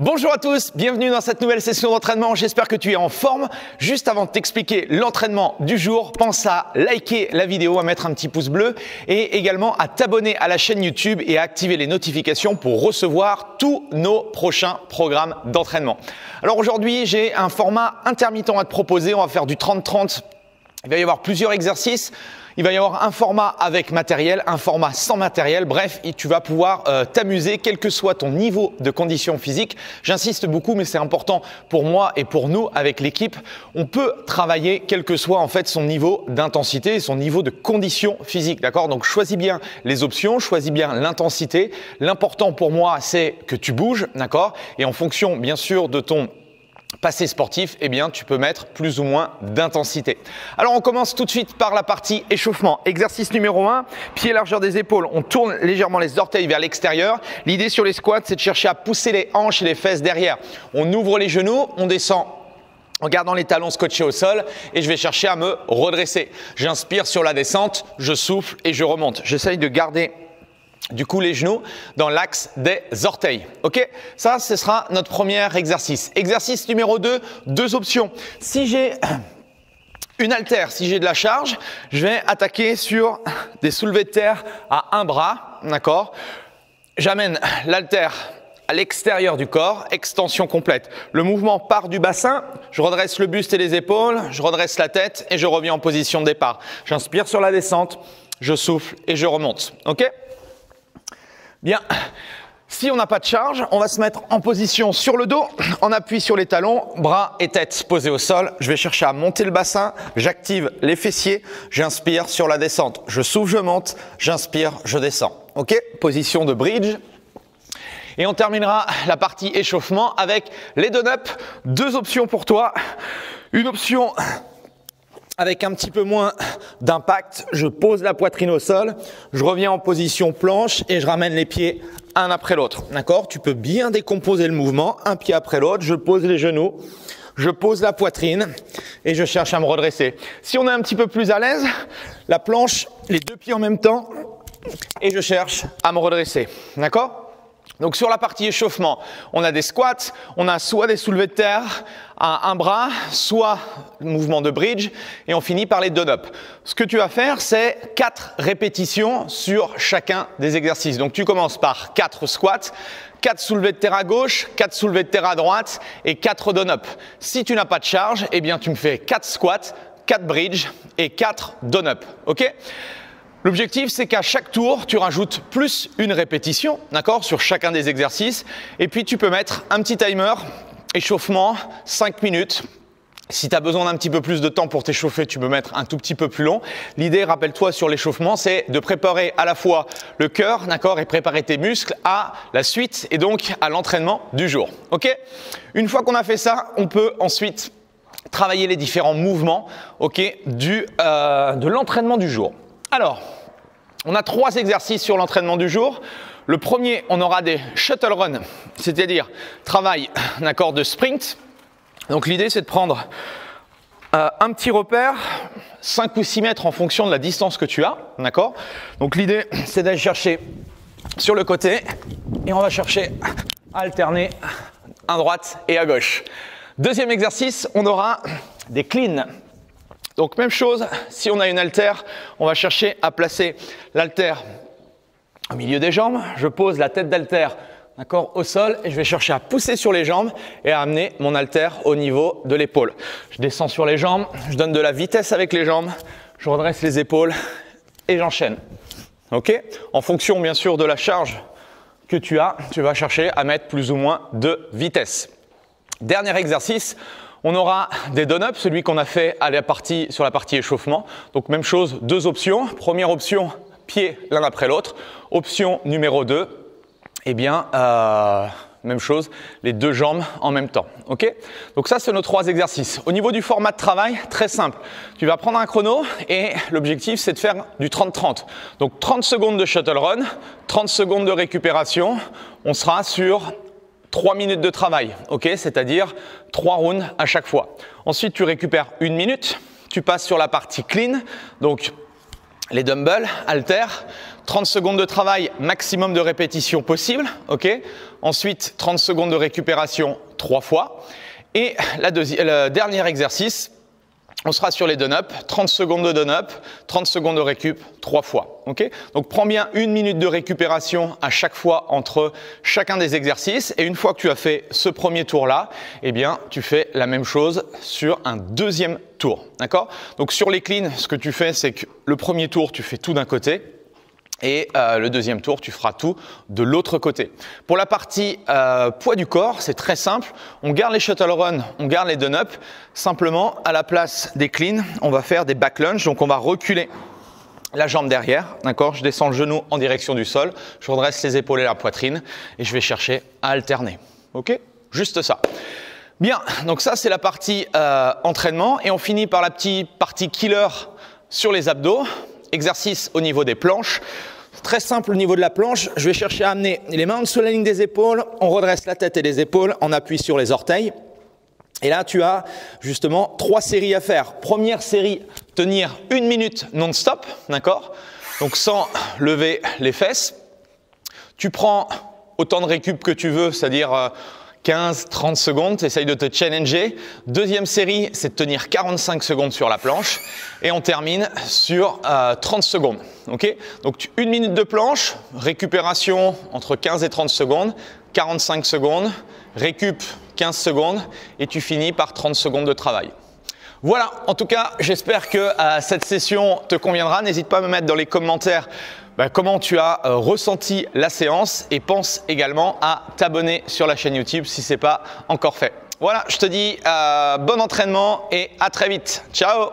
Bonjour à tous, bienvenue dans cette nouvelle session d'entraînement, j'espère que tu es en forme. Juste avant de t'expliquer l'entraînement du jour, pense à liker la vidéo, à mettre un petit pouce bleu et également à t'abonner à la chaîne YouTube et à activer les notifications pour recevoir tous nos prochains programmes d'entraînement. Alors aujourd'hui, j'ai un format intermittent à te proposer, on va faire du 30-30, il va y avoir plusieurs exercices. Il va y avoir un format avec matériel, un format sans matériel. Bref, tu vas pouvoir t'amuser quel que soit ton niveau de condition physique. J'insiste beaucoup, mais c'est important pour moi et pour nous avec l'équipe. On peut travailler quel que soit en fait son niveau d'intensité et son niveau de condition physique. D'accord? Donc choisis bien les options, choisis bien l'intensité. L'important pour moi, c'est que tu bouges, d'accord? Et en fonction, bien sûr, de ton passé sportif, eh bien, tu peux mettre plus ou moins d'intensité. Alors, on commence tout de suite par la partie échauffement. Exercice numéro 1, pied largeur des épaules. On tourne légèrement les orteils vers l'extérieur. L'idée sur les squats, c'est de chercher à pousser les hanches et les fesses derrière. On ouvre les genoux, on descend en gardant les talons scotchés au sol et je vais chercher à me redresser. J'inspire sur la descente, je souffle et je remonte. J'essaye de garder du coup les genoux dans l'axe des orteils. Ok? Ça, ce sera notre premier exercice. Exercice numéro 2, deux options. Si j'ai une haltère, si j'ai de la charge, je vais attaquer sur des soulevés de terre à un bras. D'accord? J'amène l'haltère à l'extérieur du corps, extension complète. Le mouvement part du bassin, je redresse le buste et les épaules, je redresse la tête et je reviens en position de départ. J'inspire sur la descente, je souffle et je remonte. Ok? Bien, si on n'a pas de charge, on va se mettre en position sur le dos, en appui sur les talons, bras et tête posés au sol. Je vais chercher à monter le bassin, j'active les fessiers, j'inspire sur la descente. Je souffle, je monte, j'inspire, je descends. Ok? Position de bridge. Et on terminera la partie échauffement avec les donups. Deux options pour toi. Une option avec un petit peu moins d'impact, je pose la poitrine au sol, je reviens en position planche et je ramène les pieds un après l'autre. D'accord? Tu peux bien décomposer le mouvement, un pied après l'autre, je pose les genoux, je pose la poitrine et je cherche à me redresser. Si on est un petit peu plus à l'aise, la planche, les deux pieds en même temps et je cherche à me redresser. D'accord? Donc sur la partie échauffement, on a des squats, on a soit des soulevés de terre à un bras, soit mouvement de bridge et on finit par les donups. Ce que tu vas faire, c'est 4 répétitions sur chacun des exercices. Donc tu commences par 4 squats, 4 soulevés de terre à gauche, 4 soulevés de terre à droite et 4 donups. Si tu n'as pas de charge, eh bien tu me fais 4 squats, 4 bridge et 4 donups. Ok? L'objectif, c'est qu'à chaque tour, tu rajoutes plus une répétition, d'accord, sur chacun des exercices. Et puis, tu peux mettre un petit timer, échauffement, 5 minutes. Si tu as besoin d'un petit peu plus de temps pour t'échauffer, tu peux mettre un tout petit peu plus long. L'idée, rappelle-toi, sur l'échauffement, c'est de préparer à la fois le cœur, d'accord, et préparer tes muscles à la suite et donc à l'entraînement du jour. Ok? Une fois qu'on a fait ça, on peut ensuite travailler les différents mouvements, ok, de l'entraînement du jour. Alors, on a 3 exercices sur l'entraînement du jour. Le premier, on aura des shuttle runs, c'est-à-dire travail d'accord, de sprint. Donc l'idée, c'est de prendre un petit repère, 5 ou 6 mètres en fonction de la distance que tu as. D'accord? Donc l'idée, c'est d'aller chercher sur le côté et on va chercher à alterner à droite et à gauche. Deuxième exercice, on aura des cleans. Donc même chose, si on a une haltère, on va chercher à placer l'haltère au milieu des jambes. Je pose la tête d'haltère, d'accord, au sol et je vais chercher à pousser sur les jambes et à amener mon haltère au niveau de l'épaule. Je descends sur les jambes, je donne de la vitesse avec les jambes, je redresse les épaules et j'enchaîne. Ok? En fonction bien sûr de la charge que tu as, tu vas chercher à mettre plus ou moins de vitesse. Dernier exercice. On aura des donups, celui qu'on a fait sur la partie échauffement. Donc même chose, 2 options. Première option, pieds l'un après l'autre. Option numéro 2, eh bien, même chose, les 2 jambes en même temps. Ok? Donc ça, c'est nos 3 exercices. Au niveau du format de travail, très simple. Tu vas prendre un chrono et l'objectif, c'est de faire du 30-30. Donc 30 secondes de shuttle run, 30 secondes de récupération. On sera sur 3 minutes de travail, ok, c'est-à-dire 3 rounds à chaque fois. Ensuite, tu récupères 1 minute, tu passes sur la partie clean, donc les dumbbells, haltères, 30 secondes de travail, maximum de répétitions possible. Okay. Ensuite, 30 secondes de récupération 3 fois. Et le dernier exercice, on sera sur les done-up, 30 secondes de done-up, 30 secondes de récup 3 fois. Okay. Donc prends bien 1 minute de récupération à chaque fois entre chacun des exercices. Et une fois que tu as fait ce premier tour-là, eh bien, tu fais la même chose sur un deuxième tour. D'accord. Donc sur les cleans, ce que tu fais, c'est que le premier tour, tu fais tout d'un côté. Et le deuxième tour, tu feras tout de l'autre côté. Pour la partie poids du corps, c'est très simple. On garde les shuttle run, on garde les done-up. Simplement, à la place des cleans, on va faire des back lunge. Donc, on va reculer la jambe derrière. D'accord. Je descends le genou en direction du sol. Je redresse les épaules et la poitrine. Et je vais chercher à alterner. OK. Juste ça. Bien. Donc, ça, c'est la partie entraînement. Et on finit par la petite partie killer sur les abdos. Exercice au niveau des planches. Très simple au niveau de la planche. Je vais chercher à amener les mains sous la ligne des épaules. On redresse la tête et les épaules. On appuie sur les orteils. Et là, tu as justement 3 séries à faire. Première série, tenir 1 minute non-stop. D'accord? Donc sans lever les fesses. Tu prends autant de récup que tu veux, c'est-à-dire 15-30 secondes, tu essayes de te challenger. Deuxième série, c'est de tenir 45 secondes sur la planche et on termine sur 30 secondes. Okay. Donc 1 minute de planche, récupération entre 15 et 30 secondes, 45 secondes, récup 15 secondes et tu finis par 30 secondes de travail. Voilà, en tout cas, j'espère que cette session te conviendra. N'hésite pas à me mettre dans les commentaires comment tu as ressenti la séance et pense également à t'abonner sur la chaîne YouTube si ce n'est pas encore fait. Voilà, je te dis bon entraînement et à très vite. Ciao!